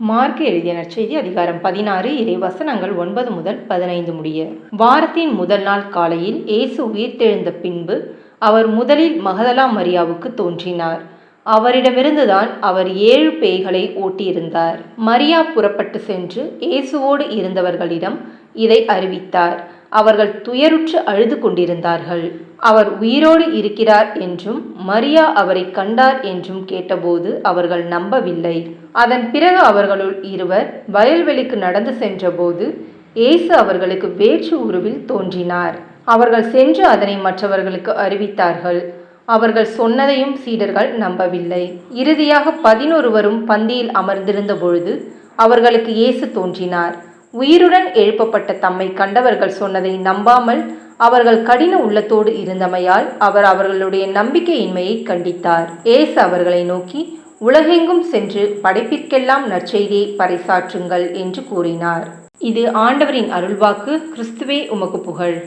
Mark எழுதிய நற்செய்தி அதிகாரம் 16 இறைவசனங்கள் 9 முதல் 15 முடிய. வாரத்தின் முதல் நாள் காலையில் இயேசு உயிர்த்தெழுந்த பின்பு அவர் முதலில் மகதலா மரியாவுக்கு தோன்றினார். அவரிடமிருந்துதான் அவர் 7 பேய்களை ஓட்டியிருந்தார். மரியா புறப்பட்டு சென்று இயேசுவோடு இருந்தவர்களிடம் இதை அறிவித்தார். அவர்கள் துயருற்று அழுது கொண்டிருந்தார்கள். அவர் உயிரோடு இருக்கிறார் என்றும் மரியா அவரை கண்டார் என்றும் கேட்டபோது அவர்கள் நம்பவில்லை. அதன் பிறகு அவர்களுள் இருவர் வயல்வெளிக்கு நடந்து சென்றபோது இயேசு அவர்களுக்கு வேற்று உருவில் தோன்றினார். அவர்கள் சென்று அதனை மற்றவர்களுக்கு அறிவித்தார்கள். அவர்கள் சொன்னதையும் சீடர்கள் நம்பவில்லை. இறுதியாக 11 பந்தியில் அமர்ந்திருந்த பொழுது அவர்களுக்கு இயேசு தோன்றினார். உயிருடன் எழுப்பப்பட்ட தம்மை கண்டவர்கள் சொன்னதை நம்பாமல் அவர்கள் கடின உள்ளத்தோடு இருந்தமையால் அவர் அவர்களுடைய நம்பிக்கையின்மையை கண்டித்தார். இயேசு அவர்களை நோக்கி, உலகெங்கும் சென்று படைப்பிற்கெல்லாம் நற்செய்தியை பறைசாற்றுங்கள் என்று கூறினார். இது ஆண்டவரின் அருள்வாக்கு. கிறிஸ்துவே உமக்கு புகழ்.